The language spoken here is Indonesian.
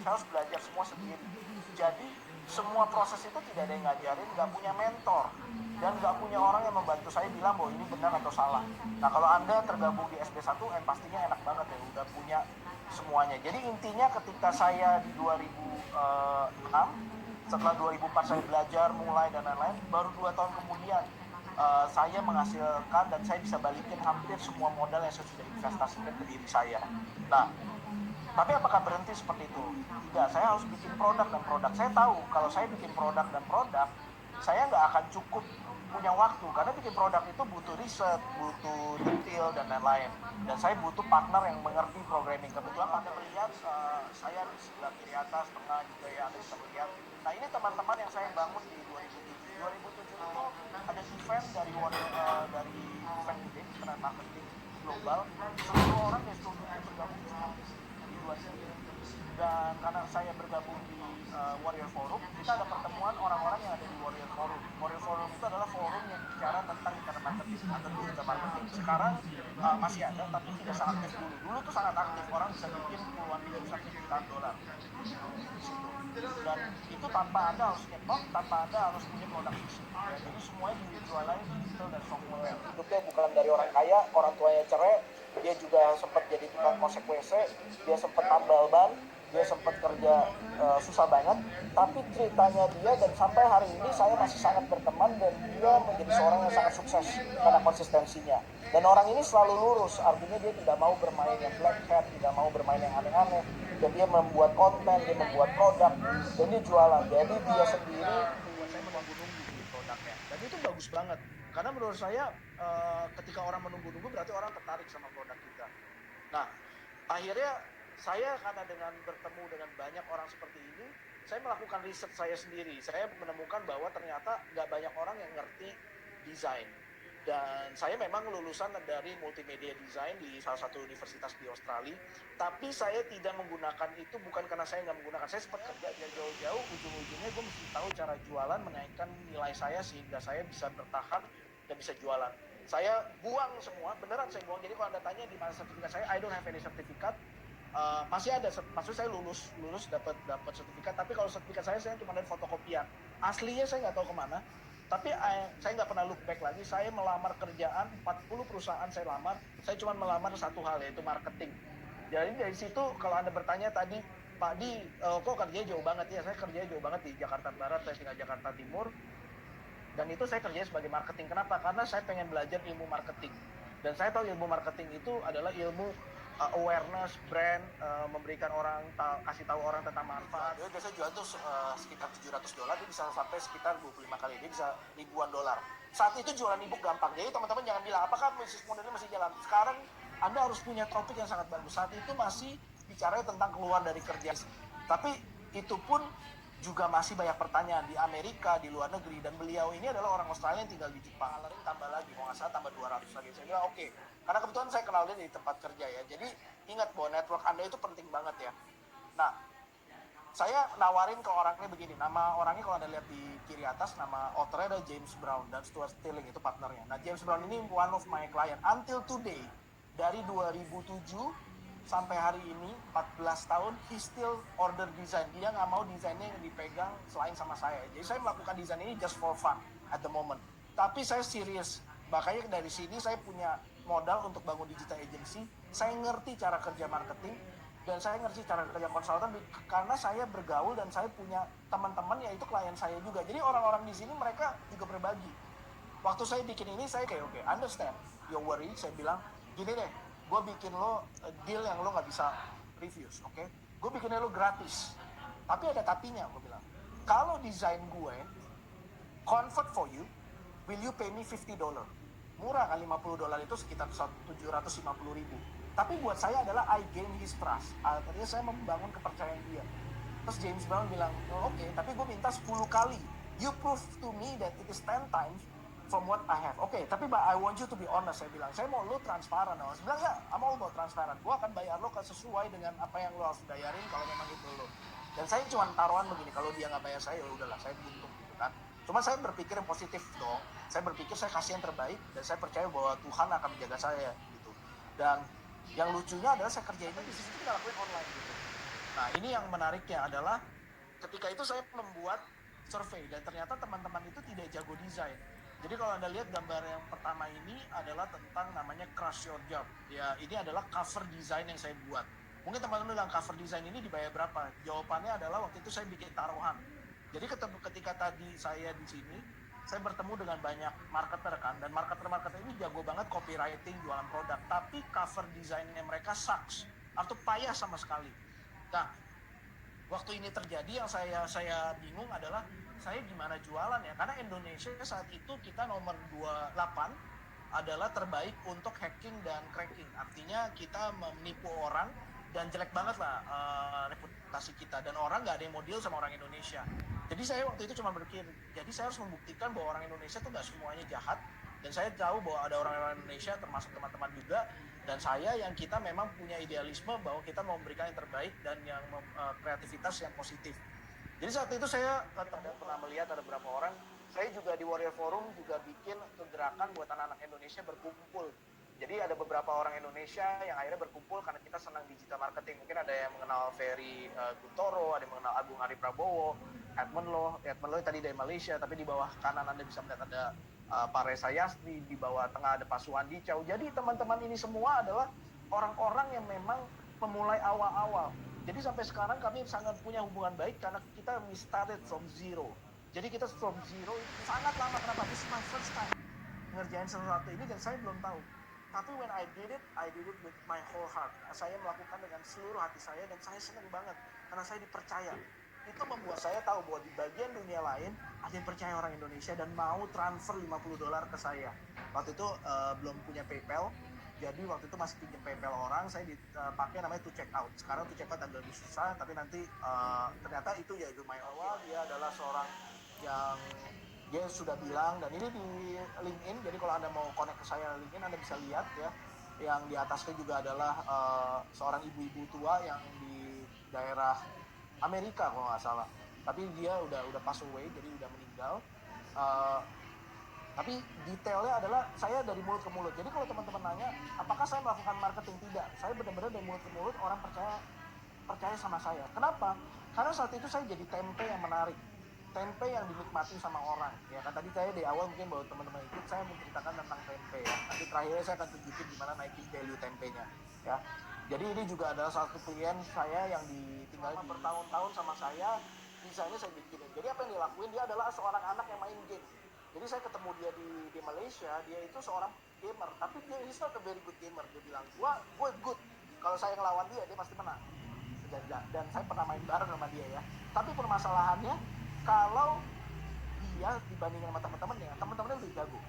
saya harus belajar semua sendiri. Jadi semua proses itu tidak ada yang ngajarin, nggak punya mentor, dan nggak punya orang yang membantu saya bilang bahwa ini benar atau salah. Nah kalau Anda tergabung di SB1M pastinya enak banget ya, udah punya semuanya. Jadi intinya ketika saya di 2006, setelah 2004 saya belajar mulai dan lain-lain, baru 2 tahun kemudian saya menghasilkan dan saya bisa balikin hampir semua modal yang saya sudah investasikan ke diri saya. Nah, tapi apakah berhenti seperti itu? Tidak, saya harus bikin produk dan produk. Saya tahu kalau saya bikin produk dan produk, saya nggak akan cukup punya waktu. Karena bikin produk itu butuh riset, butuh detail, dan lain-lain. Dan saya butuh partner yang mengerti programming. Kebetulan Anda melihat, saya di sebelah kiri atas, tengah juga ya, Anda bisa melihat. Nah ini teman-teman yang saya bangun di 2007. 2007 itu ada event dari dari event gede, internet marketing global. Seluruh orang dari seluruh dunia bergabung di sini di 2007. Dan karena saya bergabung di Warrior Forum, kita ada pertemuan orang-orang yang ada di Warrior Forum. Warrior Forum itu adalah forum yang bicara tentang internet marketing atau digital marketing. Sekarang masih ada, tapi tidak seaktif dulu. Dulu tuh sangat aktif, orang bisa bikin puluhan ribu sampai jutaan dolar di situ. Dan itu tanpa Anda harus nyetok, tanpa Anda harus punya produk fisik. Ya, jadi semuanya dijualan digital dan software. Hidupnya bukan dari orang kaya, orang tuanya cerai, dia juga sempat jadi tukang kosek WC, dia sempat tambal ban, dia sempat kerja susah banget, tapi ceritanya dia dan sampai hari ini saya masih sangat berteman dan dia menjadi seorang yang sangat sukses karena konsistensinya. Dan orang ini selalu lurus, artinya dia tidak mau bermain yang black hat, tidak mau bermain yang aneh-aneh, dan dia membuat konten, dia membuat produk, dan dia jualan. Jadi dia sendiri membuat saya menunggu-nunggu beli produknya, dan itu bagus banget. Karena menurut saya ketika orang menunggu-nunggu berarti orang tertarik sama produk kita. Nah, akhirnya saya karena dengan bertemu dengan banyak orang seperti ini, saya melakukan riset saya sendiri. Saya menemukan bahwa ternyata nggak banyak orang yang ngerti desain. Dan saya memang lulusan dari multimedia design di salah satu universitas di Australia. Tapi saya tidak menggunakan itu bukan karena saya nggak menggunakan. Saya sempat kerja jauh-jauh, ujung-ujungnya gue mesti tahu cara jualan, menaikkan nilai saya sehingga saya bisa bertahan dan bisa jualan. Saya buang semua, beneran saya buang. Jadi kalau Anda tanya di mana sertifikat saya, I don't have any sertifikat. Masih ada, maksud saya lulus dapat sertifikat, tapi kalau sertifikat saya cuma dari fotokopian. Aslinya saya nggak tahu kemana. Tapi saya nggak pernah look back lagi. Saya melamar kerjaan, 40 perusahaan saya lamar. Saya cuma melamar satu hal, yaitu marketing. Jadi dari situ kalau Anda bertanya tadi, Pak Di, kok kerjanya jauh banget? Ya, saya kerjanya jauh banget di Jakarta Barat, saya tinggal Jakarta Timur. Dan itu saya kerjanya sebagai marketing. Kenapa? Karena saya pengen belajar ilmu marketing. Dan saya tahu ilmu marketing itu adalah ilmu awareness, brand, memberikan orang, kasih tahu orang tentang manfaat. Dia biasa jual tuh sekitar $700, dia bisa sampai sekitar 25 kali, dia bisa ribuan dolar. Saat itu jualan ebook gampang, jadi teman-teman jangan bilang, apakah bisnis modelnya masih jalan? Sekarang Anda harus punya topik yang sangat bagus. Saat itu masih bicara tentang keluar dari kerja. Tapi itu pun juga masih banyak pertanyaan di Amerika, di luar negeri, dan beliau ini adalah orang Australia yang tinggal di Jepang. Lalu tambah lagi, mau nggak salah tambah 200 lagi. Saya bilang oke. Karena kebetulan saya kenal dia di tempat kerja ya. Jadi ingat bahwa network Anda itu penting banget ya. Nah, saya nawarin ke orangnya begini. Nama orangnya kalau Anda lihat di kiri atas, nama authornya adalah James Brown dan Stuart Stirling itu partnernya. Nah, James Brown ini one of my client. Until today, dari 2007 sampai hari ini 14 tahun, he still order design. Dia nggak mau desainnya yang dipegang selain sama saya. Jadi saya melakukan desain ini just for fun at the moment. Tapi saya serius. Makanya dari sini saya punya modal untuk bangun digital agency. Saya ngerti cara kerja marketing dan saya ngerti cara kerja konsultan karena saya bergaul dan saya punya teman-teman yaitu klien saya juga. Jadi orang-orang di sini mereka juga berbagi. Waktu saya bikin ini saya kayak oke, understand your worry. Saya bilang gini deh, gue bikin lo deal yang lo nggak bisa refuse, oke? Gue bikinnya lo gratis. Tapi ada tapinya, gue bilang. Kalau desain gue convert for you, will you pay me $50? Murah kan, $50 itu sekitar 750.000. Tapi buat saya adalah I gain his trust. Artinya saya membangun kepercayaan dia. Terus James Brown bilang, oh, oke, tapi gue minta 10 kali. You prove to me that it is 10 times from what I have. Oke, tapi I want you to be honest, saya bilang. Saya mau lo transparan. Saya bilang, ya, I'm all about transparan. Gue akan bayar lo sesuai dengan apa yang lo harus bayarin kalau memang itu lo. Dan saya cuma taruhan begini, kalau dia nggak bayar saya, ya udahlah, saya buntung gitu kan. Cuma saya berpikir yang positif dong. Saya berpikir saya kasih yang terbaik dan saya percaya bahwa Tuhan akan menjaga saya gitu. Dan yang lucunya adalah saya kerja ini bisnis itu kita lakuin online gitu. Nah, ini yang menariknya adalah ketika itu saya membuat survei dan ternyata teman-teman itu tidak jago desain. Jadi kalau Anda lihat gambar yang pertama ini adalah tentang namanya Crush Your Job. Ya, ini adalah cover design yang saya buat. Mungkin teman-teman bilang cover design ini dibayar berapa? Jawabannya adalah waktu itu saya bikin taruhan. Jadi ketika tadi saya di sini, saya bertemu dengan banyak marketer kan, dan marketer-marketer ini jago banget copywriting, jualan produk, tapi cover desainnya mereka sucks atau payah sama sekali. Nah, waktu ini terjadi yang saya bingung adalah saya gimana jualan ya, karena Indonesia saat itu kita nomor 28 adalah terbaik untuk hacking dan cracking, artinya kita menipu orang dan jelek banget lah reputasi kita, dan orang nggak ada yang mau deal sama orang Indonesia. Jadi saya waktu itu cuma berpikir, jadi saya harus membuktikan bahwa orang Indonesia tuh nggak semuanya jahat, dan saya tahu bahwa ada orang-orang Indonesia termasuk teman-teman juga, dan saya yang kita memang punya idealisme bahwa kita mau memberikan yang terbaik dan yang kreativitas yang positif. Jadi saat itu saya pernah melihat ada beberapa orang, saya juga di Warrior Forum juga bikin gerakan buat anak-anak Indonesia berkumpul. Jadi ada beberapa orang Indonesia yang akhirnya berkumpul karena kita senang digital marketing. Mungkin ada yang mengenal Ferry Guntoro, ada yang mengenal Agung Hari Prabowo, Edmund Loh tadi dari Malaysia, tapi di bawah kanan Anda bisa melihat ada Pak Reza Yasni, di bawah tengah ada Pak Suwandi Chow. Jadi teman-teman ini semua adalah orang-orang yang memang pemulai awal-awal. Jadi sampai sekarang kami sangat punya hubungan baik karena kita we started from zero. Jadi kita from zero sangat lama. Kenapa? This is my first time ngerjain sesuatu ini dan saya belum tahu. Tapi when I did it with my whole heart. Saya melakukan dengan seluruh hati saya dan saya senang banget karena saya dipercaya. Itu membuat saya tahu bahwa di bagian dunia lain ada yang percaya orang Indonesia dan mau transfer $50 ke saya. Waktu itu belum punya PayPal, jadi waktu itu masih pinjam PayPal orang, saya dipakai namanya to check out. Sekarang to check out agak lebih susah, tapi nanti ternyata itu ya itu my awal. Dia adalah seorang yang dia sudah bilang, dan ini di LinkedIn, jadi kalau Anda mau connect ke saya LinkedIn, Anda bisa lihat ya. Yang di atasnya juga adalah seorang ibu-ibu tua yang di daerah Amerika kalau nggak salah, tapi dia udah pass away, jadi udah meninggal. Tapi detailnya adalah saya dari mulut ke mulut. Jadi kalau teman-teman nanya apakah saya melakukan marketing, tidak, saya benar-benar dari mulut ke mulut, orang percaya sama saya. Kenapa? Karena saat itu saya jadi tempe yang menarik, tempe yang dinikmati sama orang. Ya kan tadi saya di awal mungkin bahwa teman-teman ikut saya menceritakan tentang tempe ya. Nanti terakhirnya saya akan tunjukin gimana naikin value tempenya. Ya. Jadi ini juga adalah satu klien saya yang ditinggal bertahun-tahun sama saya, desainnya saya bikinin. Jadi apa yang dia lakuin, dia adalah seorang anak yang main game. Jadi saya ketemu dia di Malaysia, dia itu seorang gamer, tapi dia is not a very good gamer. Dia bilang, gue good. Kalau saya ngelawan dia pasti menang. Dan saya pernah main bareng sama dia ya. Tapi permasalahannya, kalau dia dibandingin sama teman-temannya lebih jago.